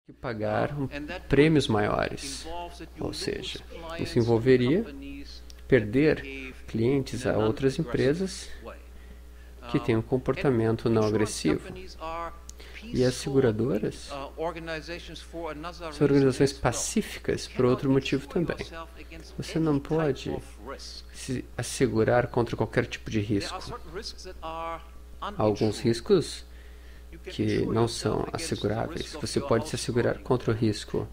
que pagar prêmios maiores, ou seja, isso envolveria perder clientes a outras empresas que têm um comportamento não agressivo. E as seguradoras são organizações pacíficas por outro motivo também. Você não pode se assegurar contra qualquer tipo de risco. Há alguns riscos que não são asseguráveis. Você pode se assegurar contra o risco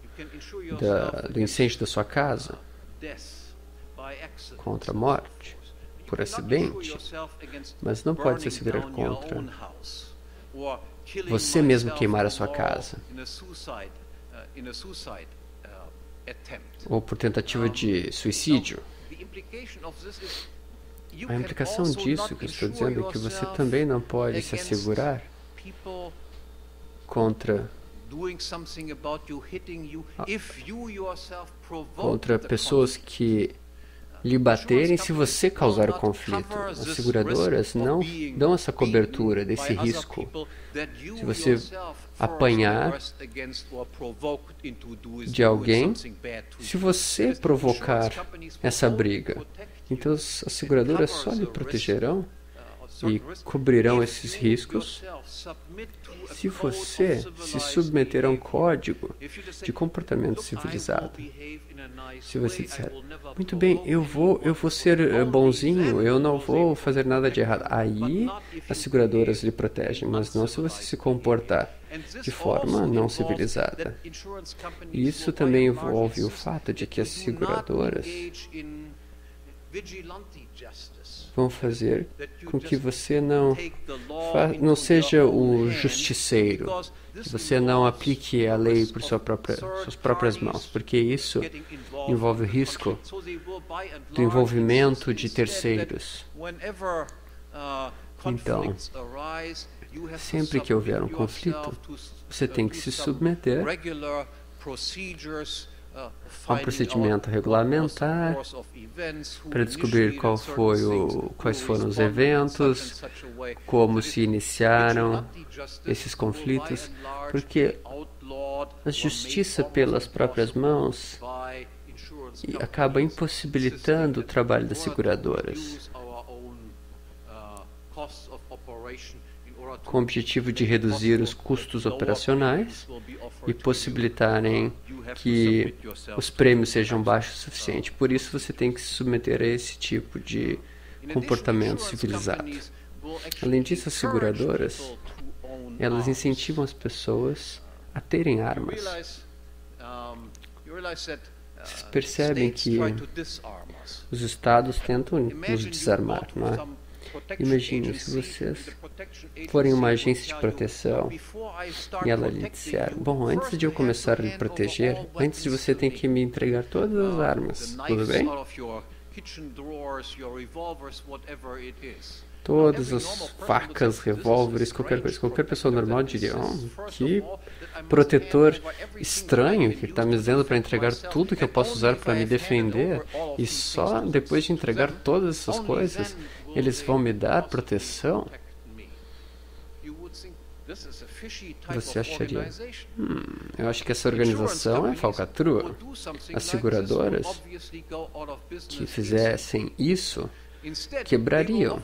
do incêndio da sua casa, contra a morte, por acidente, mas não pode se assegurar contra você mesmo queimar a sua casa, ou por tentativa de suicídio. A implicação disso que eu estou dizendo é que você também não pode se assegurar contra pessoas que lhe baterem se você causar o conflito. As seguradoras não dão essa cobertura desse risco. Se você apanhar de alguém, se você provocar essa briga, então as seguradoras só lhe protegerão e cobrirão esses riscos se você se submeter a um código de comportamento civilizado. Se você disser, muito bem, eu vou ser bonzinho, eu não vou fazer nada de errado. Aí as seguradoras lhe protegem, mas não se você se comportar de forma não civilizada. E isso também envolve o fato de que as seguradoras vão fazer com que você não seja o justiceiro, que você não aplique a lei por suas próprias mãos, porque isso envolve o risco do envolvimento de terceiros. Então, sempre que houver um conflito, você tem que se submeter a um procedimento regulamentar para descobrir quais foram os eventos, como se iniciaram esses conflitos, porque a justiça pelas próprias mãos acaba impossibilitando o trabalho das seguradoras, com o objetivo de reduzir os custos operacionais e possibilitarem que os prêmios sejam baixos o suficiente. Por isso você tem que se submeter a esse tipo de comportamento civilizado. Além disso, as seguradoras, elas incentivam as pessoas a terem armas. Vocês percebem que os estados tentam nos desarmar, não é? Imagine se vocês forem uma agência de proteção e ela lhe disser, bom, antes de eu começar a lhe proteger, antes de você tem que me entregar todas as armas, tudo bem? Todas as facas, revólveres, qualquer coisa. Qualquer pessoa normal diria, que protetor estranho que está me dizendo para entregar tudo que eu posso usar para me defender e só depois de entregar todas essas coisas eles vão me dar proteção? Você acharia, eu acho que essa organização é falcatrua. As seguradoras que fizessem isso quebrariam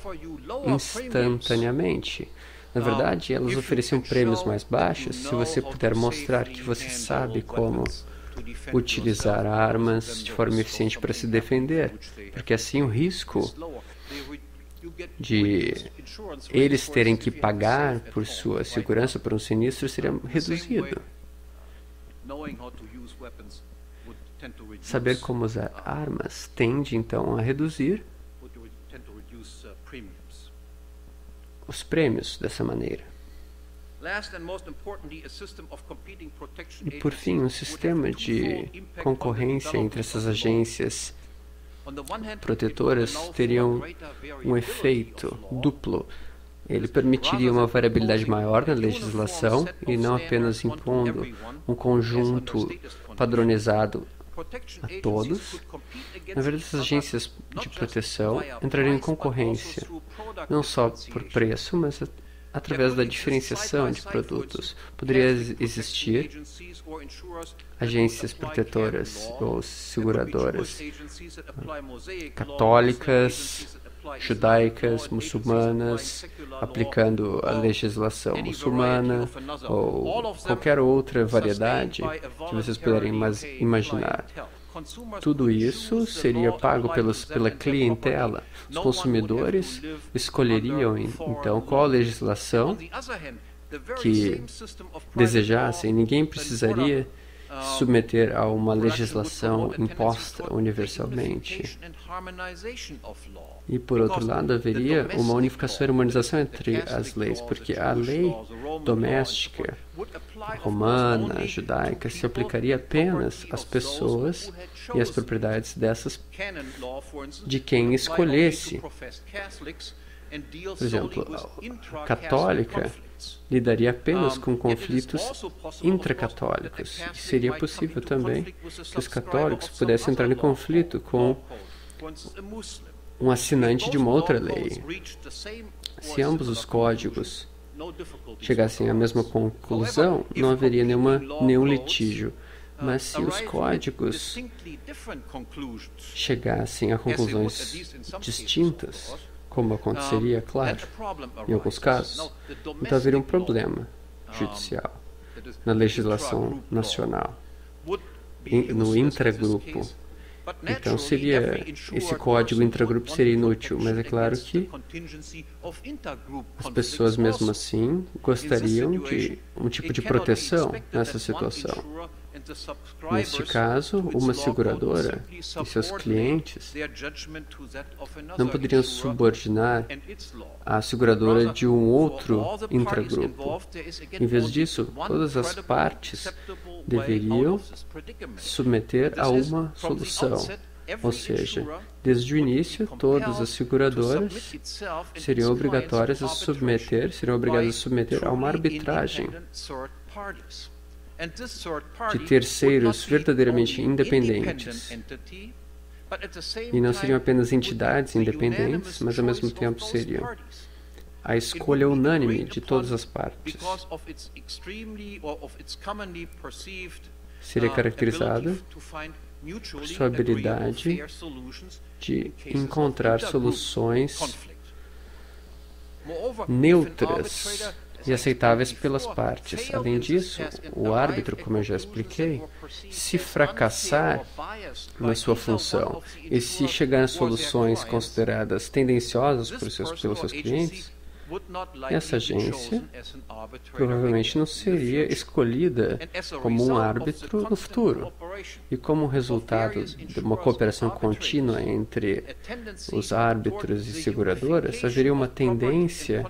instantaneamente. Na verdade, elas ofereciam prêmios mais baixos se você puder mostrar que você sabe como utilizar armas de forma eficiente para se defender, porque assim o risco de eles terem que pagar por sua segurança por um sinistro seria reduzido. Saber como usar armas tende então a reduzir os prêmios dessa maneira. E por fim, um sistema de concorrência entre essas agências protetoras teria um efeito duplo. Ele permitiria uma variabilidade maior na legislação e não apenas impondo um conjunto padronizado a todos. Na verdade, essas agências de proteção entrariam em concorrência, não só por preço, mas através da diferenciação de produtos. Poderia existir agências protetoras ou seguradoras católicas, judaicas, muçulmanas, aplicando a legislação muçulmana ou qualquer outra variedade que vocês puderem imaginar. Tudo isso seria pago pela clientela. Os consumidores escolheriam, então, qual legislação que desejassem. Ninguém precisaria submeter a uma legislação imposta universalmente. E, por outro lado, haveria uma unificação e harmonização entre as leis, porque a lei doméstica, romana, judaica, se aplicaria apenas às pessoas e às propriedades de quem escolhesse. Por exemplo, a católica lidaria apenas com conflitos intracatólicos. E seria possível também que os católicos pudessem entrar em conflito com um assinante de uma outra lei. Se ambos os códigos chegassem à mesma conclusão, não haveria nenhum litígio. Mas se os códigos chegassem a conclusões distintas, como aconteceria, claro, em alguns casos, então haveria um problema judicial na legislação nacional, no intragrupo. Então esse código intragrupo seria inútil, mas é claro que as pessoas mesmo assim gostariam de um tipo de proteção nessa situação. Neste caso, uma seguradora e seus clientes não poderiam subordinar a seguradora de um outro intragrupo. Em vez disso, todas as partes deveriam submeter a uma solução. Ou seja, desde o início, todas as seguradoras seriam obrigadas a submeter a uma arbitragem de terceiros verdadeiramente independentes. E não seriam apenas entidades independentes, mas ao mesmo tempo seriam a escolha unânime de todas as partes. Seria caracterizado por sua habilidade de encontrar soluções neutras e aceitáveis pelas partes. Além disso, o árbitro, como eu já expliquei, se fracassar na sua função e se chegar a soluções consideradas tendenciosas pelos seus clientes, essa agência provavelmente não seria escolhida como um árbitro no futuro. E como resultado de uma cooperação contínua entre os árbitros e seguradoras, haveria uma tendência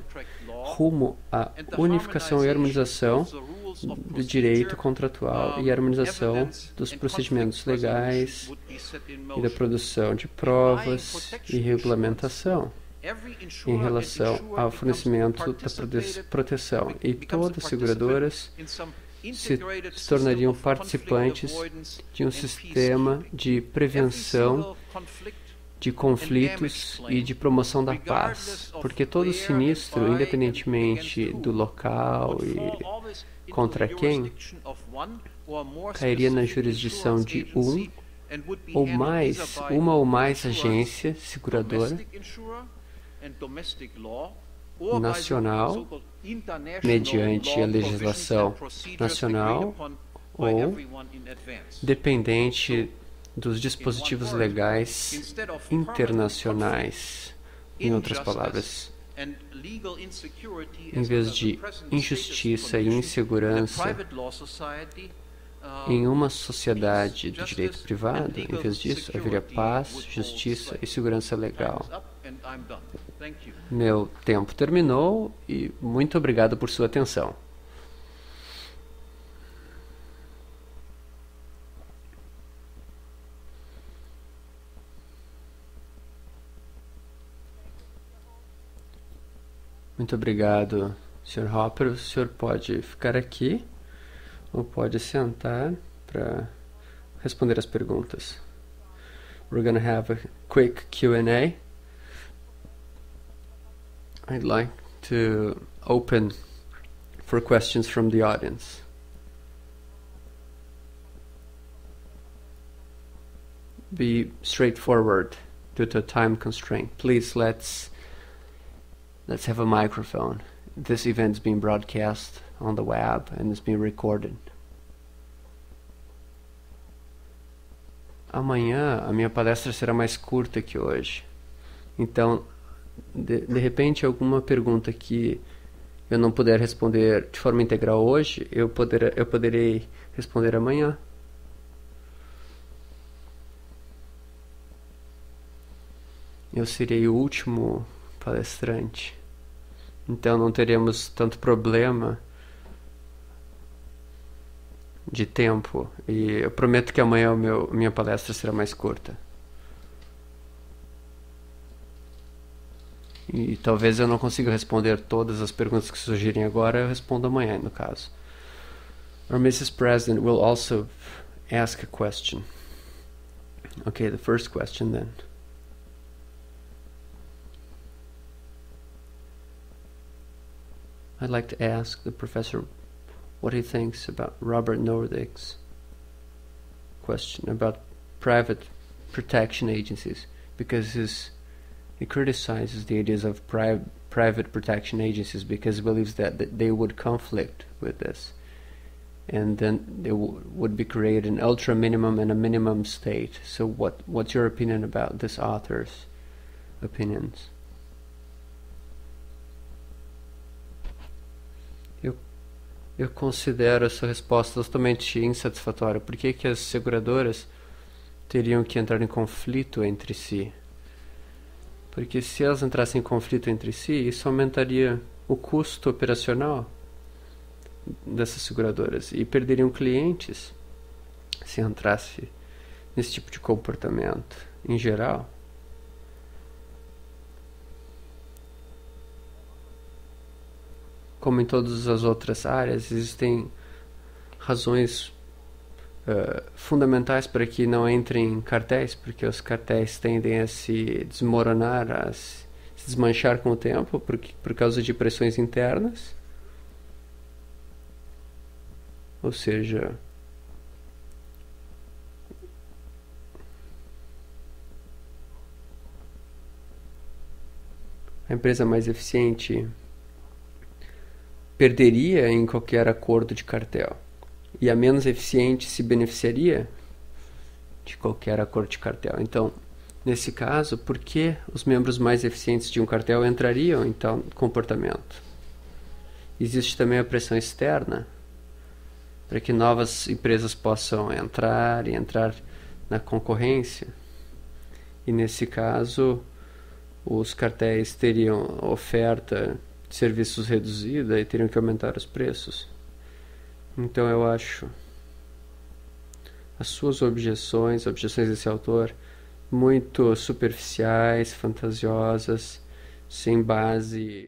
rumo à unificação e harmonização do direito contratual e harmonização dos procedimentos legais e da produção de provas e regulamentação em relação ao fornecimento da proteção. E todas as seguradoras se tornariam participantes de um sistema de prevenção de conflitos e de promoção da paz, porque todo sinistro, independentemente do local e contra quem, cairia na jurisdição de uma ou mais agência seguradora nacional, mediante a legislação nacional, ou dependente dos dispositivos legais internacionais. Em outras palavras, em vez de injustiça e insegurança em uma sociedade do direito privado, em vez disso, haveria paz, justiça e segurança legal. Meu tempo terminou e muito obrigado por sua atenção. Muito obrigado, Sr. Hopper. O senhor pode ficar aqui ou pode sentar para responder as perguntas. We're going to have a quick Q&A. I'd like to open for questions from the audience. Be straightforward due to a time constraint. Please, let's have a microphone. This event is being broadcast on the web and it's being recorded. Amanhã a minha palestra será mais curta que hoje. Então, de repente, alguma pergunta que eu não puder responder de forma integral hoje, eu poderei responder amanhã. Eu serei o último palestrante. Então não teremos tanto problema de tempo. E eu prometo que amanhã minha palestra será mais curta. E talvez eu não consiga responder todas as perguntas que surgirem agora, eu respondo amanhã, no caso. Our Mrs. President will also ask a question. Okay, the first question then. I'd like to ask the professor what he thinks about Robert Nordick's question about private protection agencies, because he criticizes the ideas of private protection agencies because he believes that they would conflict with this, and then there would be created an ultra minimum and a minimum state. So what's your opinion about this author's opinions? Eu considero essa resposta totalmente insatisfatória. Por que as seguradoras teriam que entrar em conflito entre si? Porque se elas entrassem em conflito entre si, isso aumentaria o custo operacional dessas seguradoras e perderiam clientes se entrasse nesse tipo de comportamento em geral. Como em todas as outras áreas, existem razões fundamentais para que não entrem cartéis, porque os cartéis tendem a se desmoronar, a se desmanchar com o tempo por causa de pressões internas. Ou seja, a empresa mais eficiente perderia em qualquer acordo de cartel, e a menos eficiente se beneficiaria de qualquer acordo de cartel. Então, nesse caso, por que os membros mais eficientes de um cartel entrariam em tal comportamento? Existe também a pressão externa para que novas empresas possam entrar na concorrência, e nesse caso os cartéis teriam oferta de serviços reduzida e teriam que aumentar os preços. Então eu acho as suas objeções desse autor, muito superficiais, fantasiosas, sem base